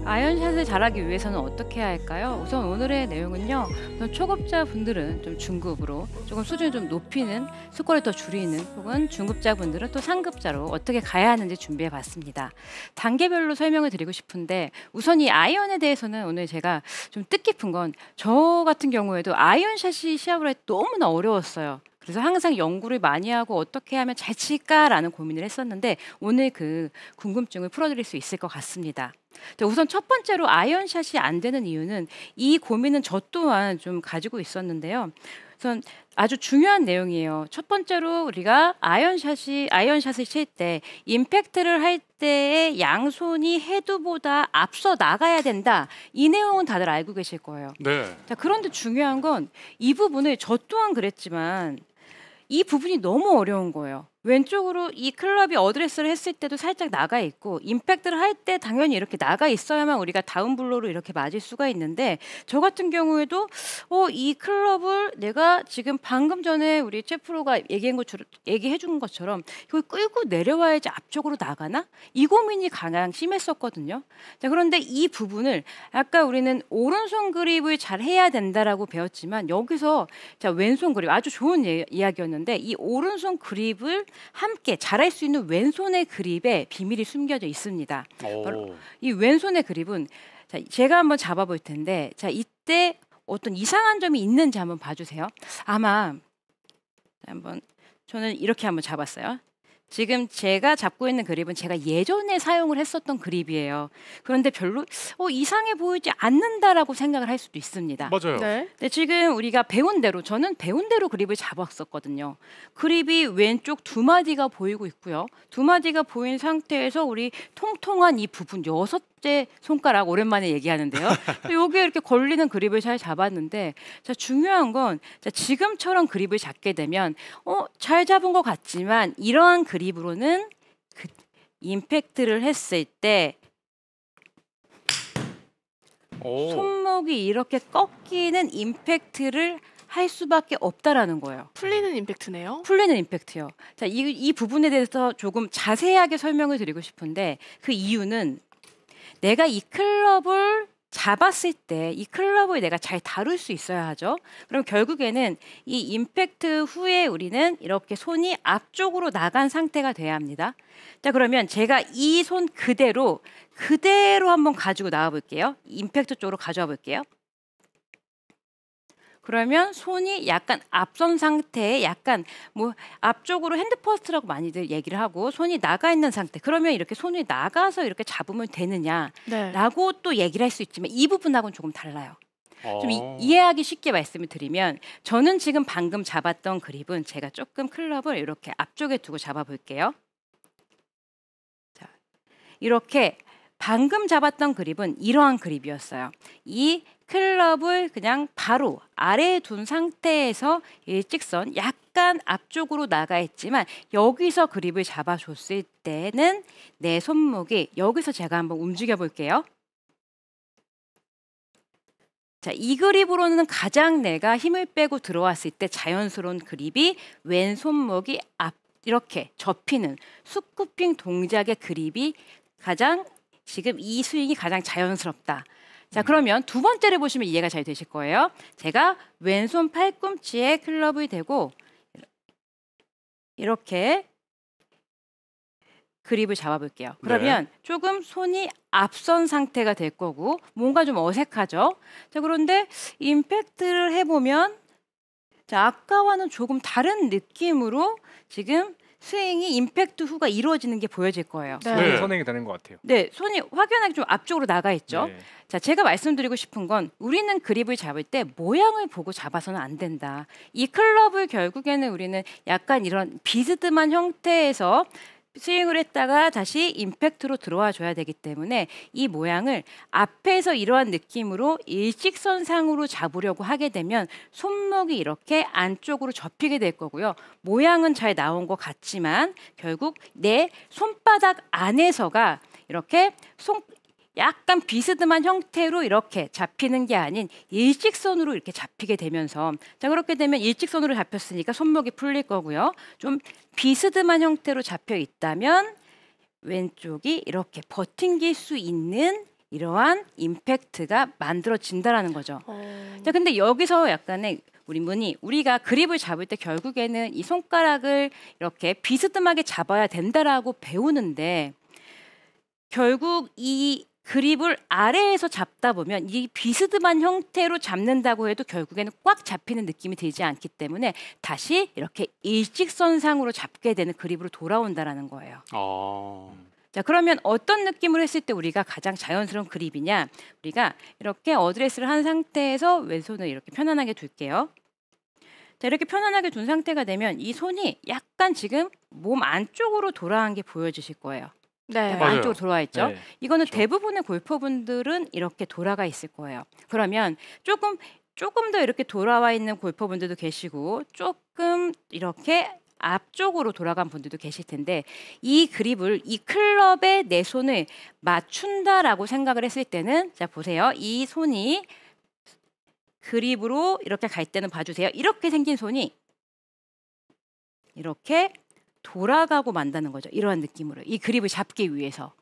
아이언샷을 잘하기 위해서는 어떻게 해야 할까요? 우선 오늘의 내용은요. 초급자분들은 좀 중급으로 조금 수준을 좀 높이는 스코어를 더 줄이는 혹은 중급자분들은 또 상급자로 어떻게 가야 하는지 준비해 봤습니다. 단계별로 설명을 드리고 싶은데 우선 이 아이언에 대해서는 오늘 제가 좀 뜻깊은 건 저 같은 경우에도 아이언샷이 시합을 할 때 너무나 어려웠어요. 그래서 항상 연구를 많이 하고 어떻게 하면 잘 칠까라는 고민을 했었는데 오늘 그 궁금증을 풀어드릴 수 있을 것 같습니다. 자, 우선 첫 번째로 아이언샷이 안 되는 이유는 이 고민은 저 또한 좀 가지고 있었는데요. 우선 아주 중요한 내용이에요. 첫 번째로 우리가 아이언샷을 칠 때 임팩트를 할 때의 양손이 헤드보다 앞서 나가야 된다. 이 내용은 다들 알고 계실 거예요. 네. 자, 그런데 중요한 건 이 부분을 저 또한 그랬지만 이 부분이 너무 어려운 거예요. 왼쪽으로 이 클럽이 어드레스를 했을 때도 살짝 나가 있고 임팩트를 할 때 당연히 이렇게 나가 있어야만 우리가 다운 블로우로 이렇게 맞을 수가 있는데 저 같은 경우에도 이 클럽을 내가 지금 방금 전에 우리 최프로가 얘기해 준 것처럼 이걸 끌고 내려와야지 앞쪽으로 나가나? 이 고민이 가장 심했었거든요. 자, 그런데 이 부분을 아까 우리는 오른손 그립을 잘 해야 된다라고 배웠지만 여기서 자, 왼손 그립 아주 좋은 이야기였는데 이 오른손 그립을 함께 잘할 수 있는 왼손의 그립에 비밀이 숨겨져 있습니다. 바로 이 왼손의 그립은 자, 제가 한번 잡아볼 텐데 자, 이때 어떤 이상한 점이 있는지 한번 봐주세요. 아마 한번 저는 이렇게 한번 잡았어요. 지금 제가 잡고 있는 그립은 제가 예전에 사용을 했었던 그립이에요. 그런데 별로 이상해 보이지 않는다라고 생각을 할 수도 있습니다. 맞아요. 네. 근데 지금 우리가 배운 대로 저는 배운 대로 그립을 잡았었거든요. 그립이 왼쪽 두 마디가 보이고 있고요. 두 마디가 보인 상태에서 우리 통통한 이 부분 6째 손가락 오랜만에 얘기하는데요. 여기에 이렇게 걸리는 그립을 잘 잡았는데 자, 중요한 건 자, 지금처럼 그립을 잡게 되면 잘 잡은 것 같지만 이러한 그립으로는 임팩트를 했을 때 손목이 이렇게 꺾이는 임팩트를 할 수밖에 없다라는 거예요. 풀리는 임팩트네요. 풀리는 임팩트요. 자, 이 부분에 대해서 조금 자세하게 설명을 드리고 싶은데 그 이유는 내가 이 클럽을 잡았을 때 이 클럽을 내가 잘 다룰 수 있어야 하죠. 그럼 결국에는 이 임팩트 후에 우리는 이렇게 손이 앞쪽으로 나간 상태가 돼야 합니다. 자, 그러면 제가 이 손 그대로 한번 가지고 나와 볼게요. 임팩트 쪽으로 가져와 볼게요. 그러면 손이 약간 앞선 상태에 약간 앞쪽으로 핸드 퍼스트라고 많이들 얘기를 하고 손이 나가 있는 상태. 그러면 이렇게 손이 나가서 이렇게 잡으면 되느냐라고 또 얘기를 할 수 있지만 이 부분하고는 조금 달라요. 좀 이해하기 쉽게 말씀을 드리면 저는 지금 방금 잡았던 그립은 제가 조금 클럽을 이렇게 앞쪽에 두고 잡아 볼게요. 자, 이렇게 방금 잡았던 그립은 이러한 그립이었어요. 이 클럽을 그냥 바로 아래에 둔 상태에서 일직선 약간 앞쪽으로 나가 있지만 여기서 그립을 잡아줬을 때는 내 손목이 여기서 제가 한번 움직여 볼게요. 자, 이 그립으로는 가장 내가 힘을 빼고 들어왔을 때 자연스러운 그립이 왼손목이 이렇게 접히는 스쿠핑 동작의 그립이 가장 지금 이 스윙이 가장 자연스럽다. 자, 그러면 두 번째를 보시면 이해가 잘 되실 거예요. 제가 왼손 팔꿈치에 클럽을 대고 이렇게 그립을 잡아볼게요. 그러면 조금 손이 앞선 상태가 될 거고 뭔가 좀 어색하죠. 자, 그런데 임팩트를 해보면 자, 아까와는 조금 다른 느낌으로 지금 스윙이 임팩트 후가 이루어지는 게 보여질 거예요. 네. 선행이 되는 것 같아요. 네, 손이 확연하게 좀 앞쪽으로 나가 있죠. 네. 자, 제가 말씀드리고 싶은 건 우리는 그립을 잡을 때 모양을 보고 잡아서는 안 된다. 이 클럽을 결국에는 우리는 약간 이런 비스듬한 형태에서 스윙을 했다가 다시 임팩트로 들어와 줘야 되기 때문에 이 모양을 앞에서 이러한 느낌으로 일직선상으로 잡으려고 하게 되면 손목이 이렇게 안쪽으로 접히게 될 거고요. 모양은 잘 나온 것 같지만 결국 내 손바닥 안에서가 이렇게 약간 비스듬한 형태로 이렇게 잡히는 게 아닌 일직선으로 이렇게 잡히게 되면서 자, 그렇게 되면 일직선으로 잡혔으니까 손목이 풀릴 거고요. 좀 비스듬한 형태로 잡혀 있다면 왼쪽이 이렇게 버팅길 수 있는 이러한 임팩트가 만들어진다라는 거죠. 자, 근데 여기서 약간의 우리 문이 우리가 그립을 잡을 때 결국에는 이 손가락을 이렇게 비스듬하게 잡아야 된다라고 배우는데 결국 이 그립을 아래에서 잡다 보면 이 비스듬한 형태로 잡는다고 해도 결국에는 꽉 잡히는 느낌이 들지 않기 때문에 다시 이렇게 일직선상으로 잡게 되는 그립으로 돌아온다라는 거예요. 자, 그러면 어떤 느낌으로 했을 때 우리가 가장 자연스러운 그립이냐? 우리가 이렇게 어드레스를 한 상태에서 왼손을 이렇게 편안하게 둘게요. 자, 이렇게 편안하게 둔 상태가 되면 이 손이 약간 지금 몸 안쪽으로 돌아간 게 보여지실 거예요. 네. 약간 안쪽으로 돌아와 있죠. 네. 이거는 그렇죠. 대부분의 골퍼분들은 이렇게 돌아가 있을 거예요. 그러면 조금 더 이렇게 돌아와 있는 골퍼분들도 계시고 조금 이렇게 앞쪽으로 돌아간 분들도 계실 텐데 이 그립을 이 클럽에 내 손을 맞춘다라고 생각을 했을 때는 자 보세요. 이 손이 그립으로 이렇게 갈 때는 봐주세요. 이렇게 생긴 손이 이렇게 돌아가고 만다는 거죠. 이러한 느낌으로 이 그립을 잡기 위해서.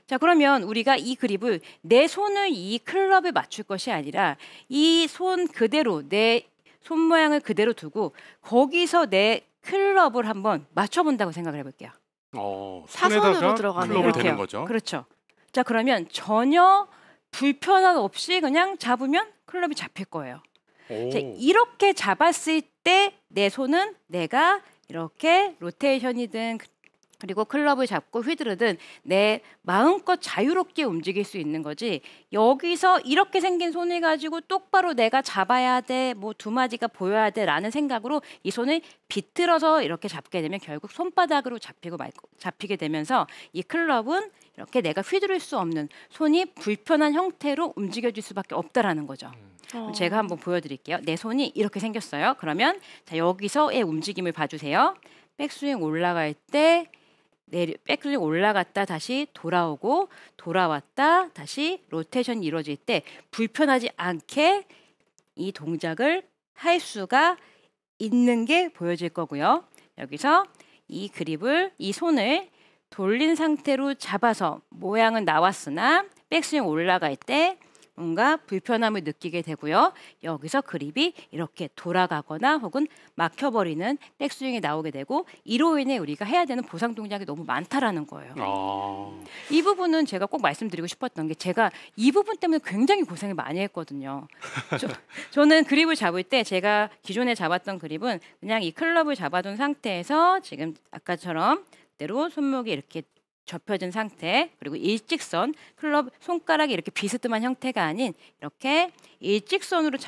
자, 그러면 우리가 이 그립을 내 손을 이 클럽에 맞출 것이 아니라 이 손 그대로 내 손 모양을 그대로 두고 거기서 내 클럽을 한번 맞춰본다고 생각을 해볼게요. 사선으로 손에다가 들어가네요. 클럽을 이렇게요. 대는 거죠. 그렇죠. 자, 그러면 전혀 불편함 없이 그냥 잡으면 클럽이 잡힐 거예요. 자, 이렇게 잡았을 때 내 손은 내가 이렇게 로테이션이든 그리고 클럽을 잡고 휘두르든 내 마음껏 자유롭게 움직일 수 있는 거지 여기서 이렇게 생긴 손을 가지고 똑바로 내가 잡아야 돼, 뭐 두 마디가 보여야 돼라는 생각으로 이 손을 비틀어서 이렇게 잡게 되면 결국 손바닥으로 잡히게 되면서 이 클럽은 이렇게 내가 휘두를 수 없는 손이 불편한 형태로 움직여질 수밖에 없다라는 거죠. 제가 한번 보여드릴게요. 내 손이 이렇게 생겼어요. 그러면 자 여기서의 움직임을 봐주세요. 백스윙 올라갈 때 백스윙 올라갔다 다시 돌아오고 돌아왔다 다시 로테이션이 이루어질 때 불편하지 않게 이 동작을 할 수가 있는 게 보여질 거고요. 여기서 이 그립을 이 손을 돌린 상태로 잡아서 모양은 나왔으나 백스윙 올라갈 때 뭔가 불편함을 느끼게 되고요. 여기서 그립이 이렇게 돌아가거나 혹은 막혀버리는 백스윙이 나오게 되고 이로 인해 우리가 해야 되는 보상 동작이 너무 많다라는 거예요. 이 부분은 제가 꼭 말씀드리고 싶었던 게 제가 이 부분 때문에 굉장히 고생을 많이 했거든요. 저는 그립을 잡을 때 제가 기존에 잡았던 그립은 그냥 이 클럽을 잡아둔 상태에서 지금 아까처럼 그대로 손목이 이렇게 접혀진 상태 그리고 일직선 클럽 손가락이 이렇게 비스듬한 형태가 아닌 이렇게 일직선으로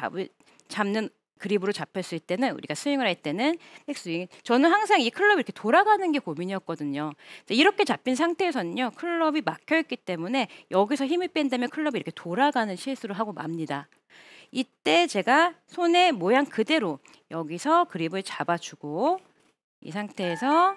잡는 그립으로 잡혔을 때는 우리가 스윙을 할 때는 백스윙 저는 항상 이 클럽이 이렇게 돌아가는 게 고민이었거든요. 이렇게 잡힌 상태에서는요 클럽이 막혀있기 때문에 여기서 힘을 뺀다면 클럽이 이렇게 돌아가는 실수를 하고 맙니다. 이때 제가 손의 모양 그대로 여기서 그립을 잡아주고 이 상태에서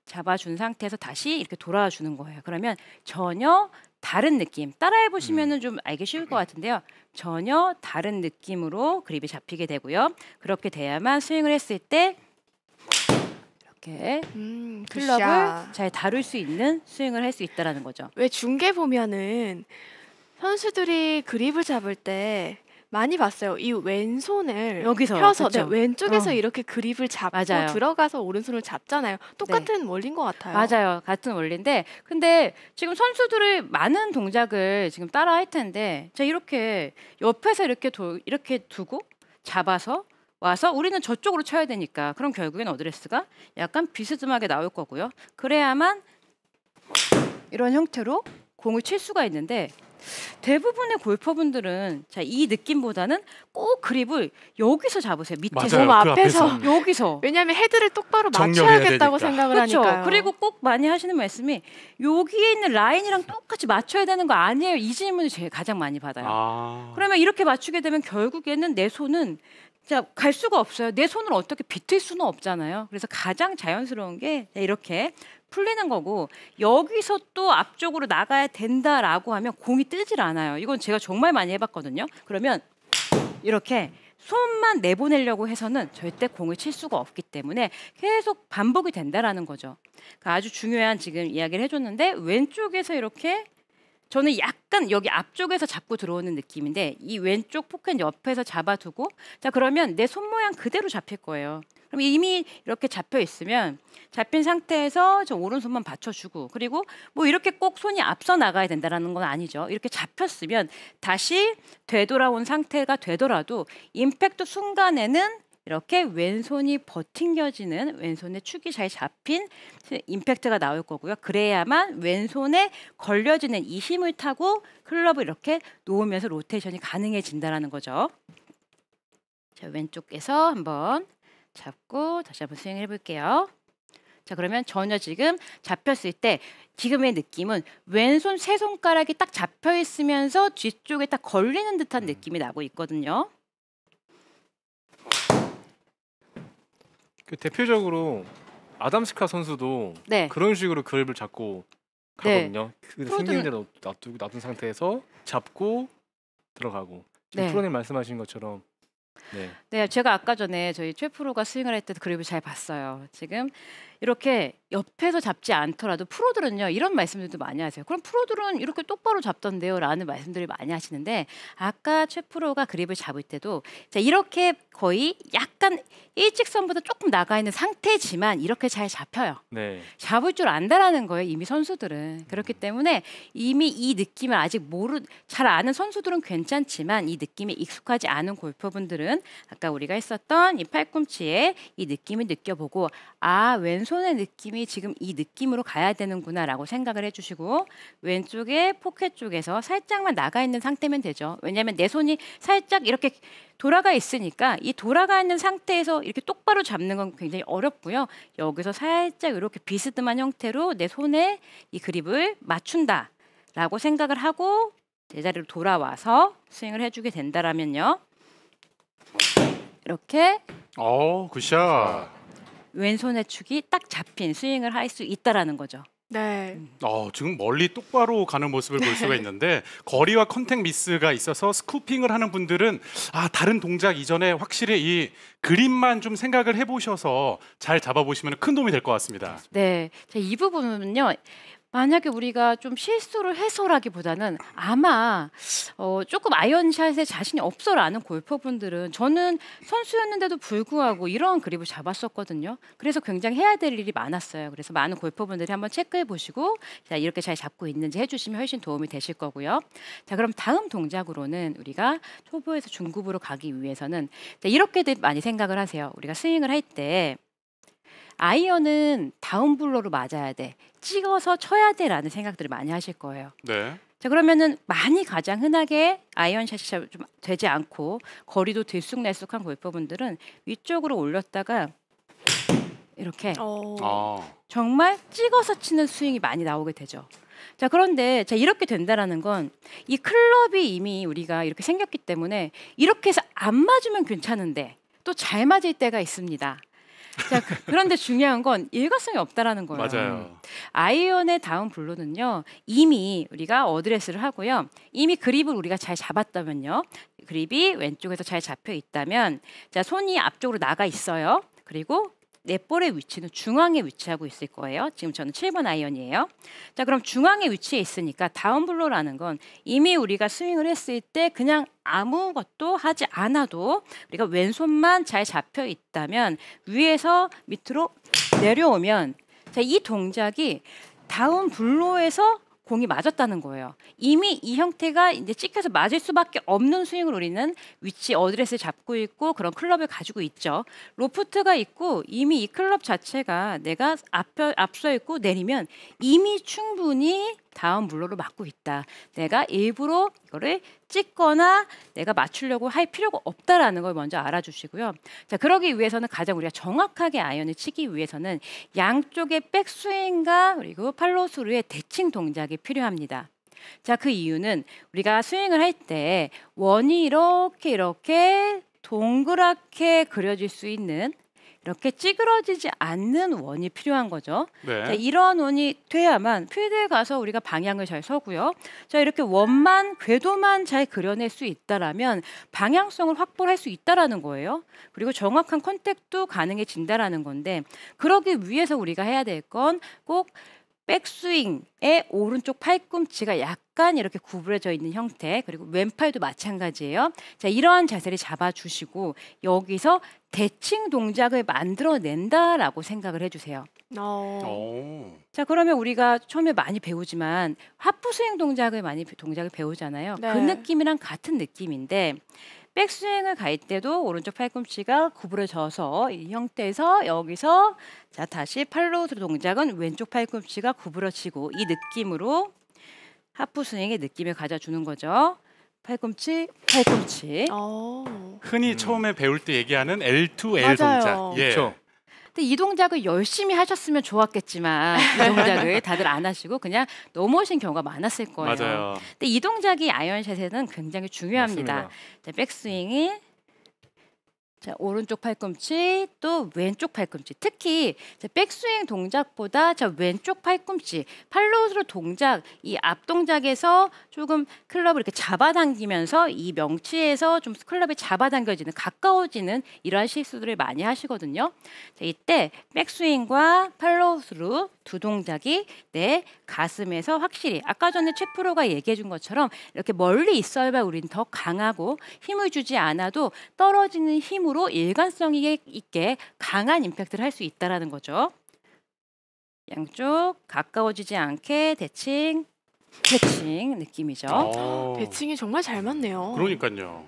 잡아준 상태에서 다시 이렇게 돌아와 주는 거예요. 그러면 전혀 다른 느낌 따라해 보시면은 좀 알기 쉬울 것 같은데요. 전혀 다른 느낌으로 그립이 잡히게 되고요. 그렇게 돼야만 스윙을 했을 때 이렇게 클럽을 굿샷. 잘 다룰 수 있는 스윙을 할 수 있다라는 거죠. 왜 중계 보면은 선수들이 그립을 잡을 때 많이 봤어요. 이 왼손을 여기서, 펴서 그쵸? 왼쪽에서 이렇게 그립을 잡고 맞아요. 들어가서 오른손을 잡잖아요. 똑같은 원리인 것 같아요. 맞아요. 같은 원리인데 근데 지금 선수들이 많은 동작을 지금 따라 할 텐데 자 이렇게 옆에서 이렇게 두고 잡아서 와서 우리는 저쪽으로 쳐야 되니까 그럼 결국엔 어드레스가 약간 비스듬하게 나올 거고요. 그래야만 이런 형태로 공을 칠 수가 있는데 대부분의 골퍼분들은 자, 이 느낌보다는 꼭 그립을 여기서 잡으세요. 밑에서. 맞아요. 몸 그 앞에서. 앞에서. 여기서. 왜냐하면 헤드를 똑바로 정렬해야 맞춰야겠다고 되니까. 생각을 그렇죠. 하니까요. 그리고 꼭 많이 하시는 말씀이 여기에 있는 라인이랑 똑같이 맞춰야 되는 거 아니에요? 이 질문을 제일 가장 많이 받아요. 그러면 이렇게 맞추게 되면 결국에는 내 손은 자, 갈 수가 없어요. 내 손을 어떻게 비틀 수는 없잖아요. 그래서 가장 자연스러운 게 이렇게 풀리는 거고 여기서 또 앞쪽으로 나가야 된다라고 하면 공이 뜨질 않아요. 이건 제가 정말 많이 해봤거든요. 그러면 이렇게 손만 내보내려고 해서는 절대 공을 칠 수가 없기 때문에 계속 반복이 된다라는 거죠. 그러니까 아주 중요한 지금 이야기를 해줬는데 왼쪽에서 이렇게 저는 약간 여기 앞쪽에서 잡고 들어오는 느낌인데 이 왼쪽 포켓 옆에서 잡아두고 자 그러면 내 손 모양 그대로 잡힐 거예요. 그럼 이미 이렇게 잡혀 있으면 잡힌 상태에서 저 오른손만 받쳐주고 그리고 뭐 이렇게 꼭 손이 앞서 나가야 된다라는 건 아니죠. 이렇게 잡혔으면 다시 되돌아온 상태가 되더라도 임팩트 순간에는 이렇게 왼손이 버팅겨지는 왼손의 축이 잘 잡힌 임팩트가 나올 거고요. 그래야만 왼손에 걸려지는 이 힘을 타고 클럽을 이렇게 놓으면서 로테이션이 가능해진다라는 거죠. 자, 왼쪽에서 한번 잡고 다시 한번 스윙을 해볼게요. 자 그러면 전혀 지금 잡혔을 때 지금의 느낌은 왼손 세 손가락이 딱 잡혀 있으면서 뒤쪽에 딱 걸리는 듯한 느낌이 나고 있거든요. 그 대표적으로 아담 스카 선수도 네. 그런 식으로 그립을 잡고 네. 가거든요. 그 프로들은- 생기는 대로 놔둔 상태에서 잡고 들어가고 지금 네. 프로님 말씀하신 것처럼 네. 네, 제가 아까 전에 저희 최 프로가 스윙을 할 때도 그립을 잘 봤어요. 지금 이렇게 옆에서 잡지 않더라도 프로들은요 이런 말씀들도 많이 하세요. 그럼 프로들은 이렇게 똑바로 잡던데요라는 말씀들을 많이 하시는데 아까 최 프로가 그립을 잡을 때도 자 이렇게 거의 약간 일직선보다 조금 나가 있는 상태지만 이렇게 잘 잡혀요. 네. 잡을 줄 안다라는 거예요. 이미 선수들은. 그렇기 때문에 이미 이 느낌을 아직 잘 아는 선수들은 괜찮지만 이 느낌에 익숙하지 않은 골퍼분들은 아까 우리가 했었던 이 팔꿈치에 이 느낌을 느껴보고 아 왼손의 느낌이 지금 이 느낌으로 가야 되는구나라고 생각을 해주시고 왼쪽에 포켓 쪽에서 살짝만 나가 있는 상태면 되죠. 왜냐하면 내 손이 살짝 이렇게 돌아가 있으니까 이 돌아가 있는 상태에서 이렇게 똑바로 잡는 건 굉장히 어렵고요. 여기서 살짝 이렇게 비스듬한 형태로 내 손에 이 그립을 맞춘다라고 생각을 하고 제자리로 돌아와서 스윙을 해주게 된다라면요. 이렇게 굿샷. 왼손의 축이 딱 잡힌 스윙을 할 수 있다라는 거죠. 네. 지금 멀리 똑바로 가는 모습을 볼 수가 있는데 거리와 컨택 미스가 있어서 스쿠핑을 하는 분들은 다른 동작 이전에 확실히 이 그림만 좀 생각을 해보셔서 잘 잡아보시면 큰 도움이 될 것 같습니다. 네, 자, 이 부분은요. 만약에 우리가 좀 실수를 해서라기보다는 아마 조금 아이언샷에 자신이 없어라는 골퍼분들은 저는 선수였는데도 불구하고 이런 그립을 잡았었거든요. 그래서 굉장히 해야 될 일이 많았어요. 그래서 많은 골퍼분들이 한번 체크해 보시고 자, 이렇게 잘 잡고 있는지 해주시면 훨씬 도움이 되실 거고요. 자, 그럼 다음 동작으로는 우리가 초보에서 중급으로 가기 위해서는 자, 이렇게들 많이 생각을 하세요. 우리가 스윙을 할 때 아이언은 다운블로로 맞아야 돼. 찍어서 쳐야 돼라는 생각들을 많이 하실 거예요. 네. 자 그러면은 많이 가장 흔하게 아이언샷이 좀 되지 않고 거리도 들쑥날쑥한 골퍼분들은 위쪽으로 올렸다가 이렇게 정말 찍어서 치는 스윙이 많이 나오게 되죠. 자 그런데 자 이렇게 된다라는 건 이 클럽이 이미 우리가 이렇게 생겼기 때문에 이렇게 해서 안 맞으면 괜찮은데 또 잘 맞을 때가 있습니다. 자, 그런데 중요한 건 일관성이 없다라는 거예요. 맞아요. 아이언의 다운 블로는요. 이미 우리가 어드레스를 하고요. 이미 그립을 우리가 잘 잡았다면요. 그립이 왼쪽에서 잘 잡혀 있다면 자, 손이 앞쪽으로 나가 있어요. 그리고 내 볼의 위치는 중앙에 위치하고 있을 거예요. 지금 저는 7번 아이언이에요. 자, 그럼 중앙에 위치해 있으니까 다운 블로라는 건 이미 우리가 스윙을 했을 때 그냥 아무것도 하지 않아도 우리가 왼손만 잘 잡혀 있다면 위에서 밑으로 내려오면 자, 이 동작이 다운 블로에서 공이 맞았다는 거예요. 이미 이 형태가 이제 찍혀서 맞을 수밖에 없는 스윙을 우리는 위치 어드레스를 잡고 있고 그런 클럽을 가지고 있죠. 로프트가 있고 이미 이 클럽 자체가 내가 앞서 있고 내리면 이미 충분히 다운 블로로 맞고 있다. 내가 일부러 이거를 찍거나 내가 맞추려고 할 필요가 없다라는 걸 먼저 알아주시고요. 자, 그러기 위해서는 가장 우리가 정확하게 아이언을 치기 위해서는 양쪽의 백스윙과 그리고 팔로우스루의 대칭 동작이 필요합니다. 자, 그 이유는 우리가 스윙을 할 때 원이 이렇게 동그랗게 그려질 수 있는 이렇게 찌그러지지 않는 원이 필요한 거죠. 네. 자, 이런 원이 돼야만 필드에 가서 우리가 방향을 잘 서고요. 자, 이렇게 원만 궤도만 잘 그려낼 수 있다라면 방향성을 확보할 수 있다라는 거예요. 그리고 정확한 컨택도 가능해진다라는 건데 그러기 위해서 우리가 해야 될 건 꼭 백스윙의 오른쪽 팔꿈치가 약간 이렇게 구부러져 있는 형태 그리고 왼팔도 마찬가지예요. 자, 이러한 자세를 잡아주시고 여기서 대칭 동작을 만들어낸다라고 생각을 해주세요. 오. 자, 그러면 우리가 처음에 많이 배우지만 하프 스윙 동작을 배우잖아요. 네. 그 느낌이랑 같은 느낌인데 백스윙을 갈 때도 오른쪽 팔꿈치가 구부러져서 이 형태에서 여기서 자 다시 팔로우 동작은 왼쪽 팔꿈치가 구부러지고 이 느낌으로 하프 스윙의 느낌을 가져주는 거죠. 팔꿈치, 팔꿈치. 흔히 처음에 배울 때 얘기하는 L2L 맞아요. 동작. 예. 그렇죠. 근데 이 동작을 열심히 하셨으면 좋았겠지만 이 동작을 다들 안 하시고 그냥 넘어오신 경우가 많았을 거예요. 맞아요. 근데 이 동작이 아이언샷에는 굉장히 중요합니다. 맞습니다. 자, 백스윙이 자, 오른쪽 팔꿈치 또 왼쪽 팔꿈치. 특히 자, 백스윙 동작보다 자, 왼쪽 팔꿈치 팔로우스로 동작 이 앞 동작에서 조금 클럽을 이렇게 잡아당기면서 이 명치에서 좀 클럽이 잡아당겨지는 가까워지는 이러한 실수들을 많이 하시거든요. 자, 이때 백스윙과 팔로우스루 두 동작이 내 가슴에서 확실히 아까 전에 최 프로가 얘기해 준 것처럼 이렇게 멀리 있어야 우리는 더 강하고 힘을 주지 않아도 떨어지는 힘으로 일관성 있게 강한 임팩트를 할 수 있다라는 거죠. 양쪽 가까워지지 않게 대칭, 대칭 느낌이죠. 대칭이 정말 잘 맞네요. 그러니까요.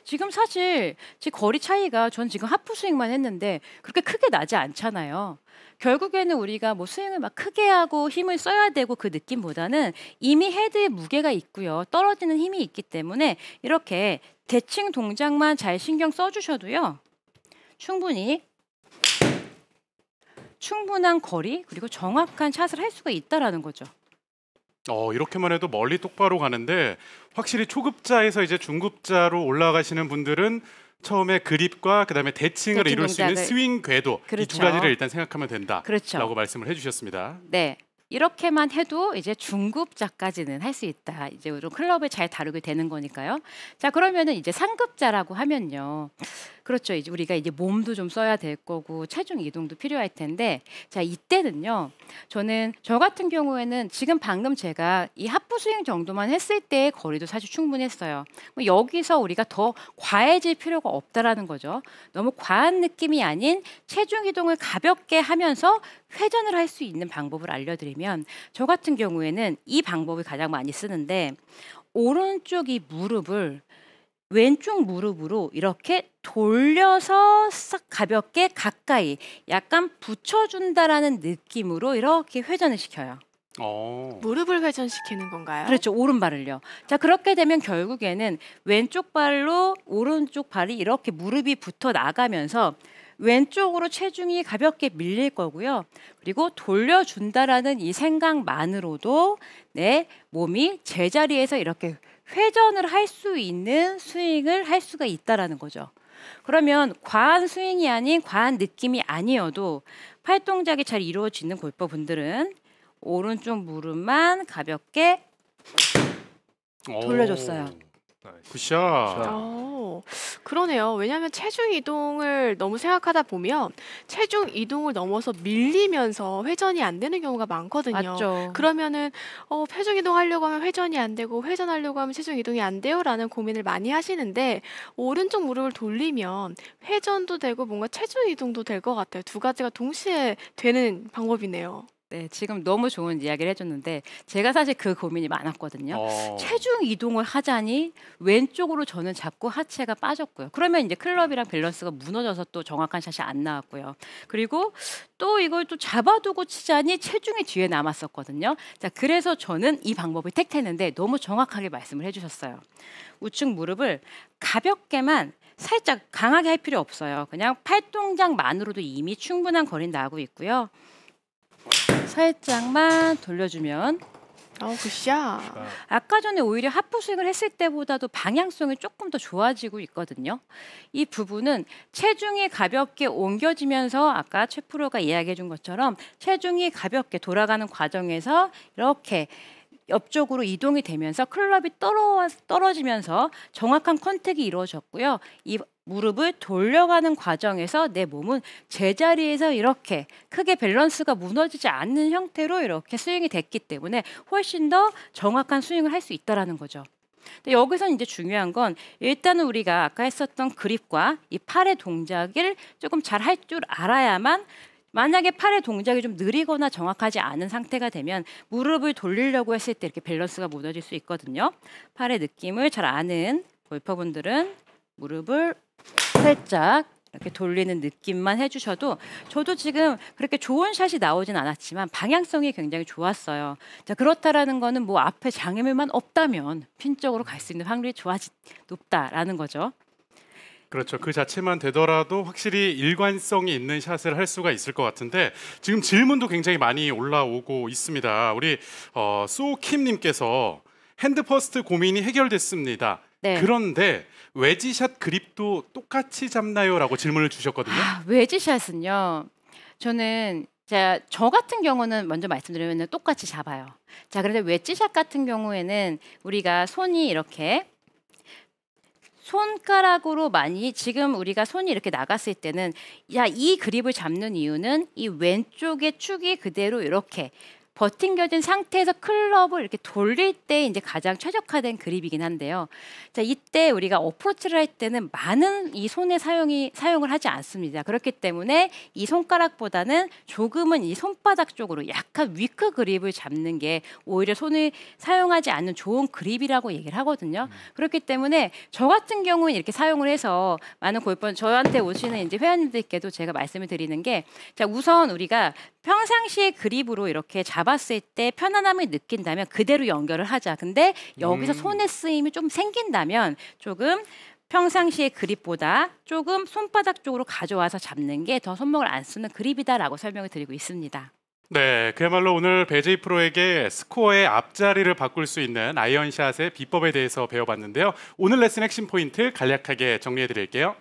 지금 사실 제 거리 차이가 전 지금 하프 스윙만 했는데 그렇게 크게 나지 않잖아요. 결국에는 우리가 뭐 스윙을 막 크게 하고 힘을 써야 되고 그 느낌보다는 이미 헤드에 무게가 있고요. 떨어지는 힘이 있기 때문에 이렇게 대칭 동작만 잘 신경 써주셔도요. 충분한 거리 그리고 정확한 샷을 할 수가 있다라는 거죠. 이렇게만 해도 멀리 똑바로 가는데 확실히 초급자에서 이제 중급자로 올라가시는 분들은 처음에 그립과 그다음에 대칭을 대칭 이룰 수 있는 동작을. 스윙 궤도 이 두 그렇죠. 가지를 일단 생각하면 된다라고 그렇죠. 말씀을 해주셨습니다. 네. 이렇게만 해도 이제 중급자까지는 할 수 있다. 이제 우리 클럽을 잘 다루게 되는 거니까요. 자, 그러면은 이제 상급자라고 하면요. 그렇죠. 이제 우리가 이제 몸도 좀 써야 될 거고 체중 이동도 필요할 텐데 자, 이때는요. 저 같은 경우에는 지금 방금 제가 이 하프 스윙 정도만 했을 때의 거리도 사실 충분했어요. 뭐 여기서 우리가 더 과해질 필요가 없다라는 거죠. 너무 과한 느낌이 아닌 체중 이동을 가볍게 하면서 회전을 할 수 있는 방법을 알려드리면 저 같은 경우에는 이 방법을 가장 많이 쓰는데 오른쪽 이 무릎을 왼쪽 무릎으로 이렇게 돌려서 싹 가볍게 가까이 약간 붙여준다라는 느낌으로 이렇게 회전을 시켜요. 무릎을 회전시키는 건가요? 그렇죠. 오른발을요. 자, 그렇게 되면 결국에는 왼쪽 발로 오른쪽 발이 이렇게 무릎이 붙어 나가면서 왼쪽으로 체중이 가볍게 밀릴 거고요. 그리고 돌려준다라는 이 생각만으로도 내 몸이 제자리에서 이렇게 회전을 할 수 있는 스윙을 할 수가 있다라는 거죠. 그러면 과한 스윙이 아닌 과한 느낌이 아니어도 팔 동작이 잘 이루어지는 골퍼분들은 오른쪽 무릎만 가볍게 돌려줬어요. 굿샷. 그러네요. 왜냐하면 체중 이동을 너무 생각하다 보면 체중 이동을 넘어서 밀리면서 회전이 안 되는 경우가 많거든요. 맞죠. 그러면은 체중 이동하려고 하면 회전이 안 되고 회전하려고 하면 체중 이동이 안 돼요라는 고민을 많이 하시는데 오른쪽 무릎을 돌리면 회전도 되고 뭔가 체중 이동도 될 것 같아요. 두 가지가 동시에 되는 방법이네요. 네, 지금 너무 좋은 이야기를 해줬는데 제가 사실 그 고민이 많았거든요. 체중 이동을 하자니 왼쪽으로 저는 자꾸 하체가 빠졌고요. 그러면 이제 클럽이랑 밸런스가 무너져서 또 정확한 샷이 안 나왔고요. 그리고 또 이걸 또 잡아두고 치자니 체중이 뒤에 남았었거든요. 자, 그래서 저는 이 방법을 택했는데 너무 정확하게 말씀을 해주셨어요. 우측 무릎을 가볍게만 살짝 강하게 할 필요 없어요. 그냥 팔 동작만으로도 이미 충분한 거리는 나고 있고요. 살짝만 돌려주면 굿샷. 아까 전에 오히려 하프 스윙을 했을 때보다도 방향성이 조금 더 좋아지고 있거든요. 이 부분은 체중이 가볍게 옮겨지면서 아까 최 프로가 이야기해 준 것처럼 체중이 가볍게 돌아가는 과정에서 이렇게 옆쪽으로 이동이 되면서 클럽이 떨어지면서 정확한 컨택이 이루어졌고요. 이 무릎을 돌려가는 과정에서 내 몸은 제자리에서 이렇게 크게 밸런스가 무너지지 않는 형태로 이렇게 스윙이 됐기 때문에 훨씬 더 정확한 스윙을 할 수 있다라는 거죠. 근데 여기서 이제 중요한 건 일단은 우리가 아까 했었던 그립과 이 팔의 동작을 조금 잘 할 줄 알아야만, 만약에 팔의 동작이 좀 느리거나 정확하지 않은 상태가 되면 무릎을 돌리려고 했을 때 이렇게 밸런스가 무너질 수 있거든요. 팔의 느낌을 잘 아는 골퍼분들은 무릎을 살짝 이렇게 돌리는 느낌만 해주셔도, 저도 지금 그렇게 좋은 샷이 나오진 않았지만 방향성이 굉장히 좋았어요. 자, 그렇다라는 거는 뭐 앞에 장애물만 없다면 핀 쪽으로 갈 수 있는 확률이 높다라는 거죠. 그렇죠. 그 자체만 되더라도 확실히 일관성이 있는 샷을 할 수가 있을 것 같은데, 지금 질문도 굉장히 많이 올라오고 있습니다. 우리 소킴님께서 핸드 퍼스트 고민이 해결됐습니다. 네. 그런데 웨지샷 그립도 똑같이 잡나요?라고 질문을 주셨거든요. 웨지샷은요, 저는 저 같은 경우는 먼저 말씀드리면 똑같이 잡아요. 자, 그런데 웨지샷 같은 경우에는 우리가 손이 이렇게 손가락으로 많이, 지금 우리가 손이 이렇게 나갔을 때는 이 그립을 잡는 이유는 이 왼쪽의 축이 그대로 이렇게 버팅겨진 상태에서 클럽을 이렇게 돌릴 때 이제 가장 최적화된 그립이긴 한데요. 자, 이때 우리가 어프로치를 할 때는 많은 이 손의 사용을 하지 않습니다. 그렇기 때문에 이 손가락보다는 조금은 이 손바닥 쪽으로 약간 위크 그립을 잡는 게 오히려 손을 사용하지 않는 좋은 그립이라고 얘기를 하거든요. 그렇기 때문에 저 같은 경우는 이렇게 사용을 해서 많은 골프, 저한테 오시는 이제 회원님들께도 제가 말씀을 드리는 게, 자, 우선 우리가 평상시에 그립으로 이렇게 잡았을 때 편안함을 느낀다면 그대로 연결을 하자. 근데 여기서 손의 쓰임이 좀 생긴다면 조금 평상시의 그립보다 조금 손바닥 쪽으로 가져와서 잡는 게 더 손목을 안 쓰는 그립이다라고 설명을 드리고 있습니다. 네, 그야말로 오늘 배제이 프로에게 스코어의 앞자리를 바꿀 수 있는 아이언샷의 비법에 대해서 배워봤는데요. 오늘 레슨 핵심 포인트 간략하게 정리해 드릴게요.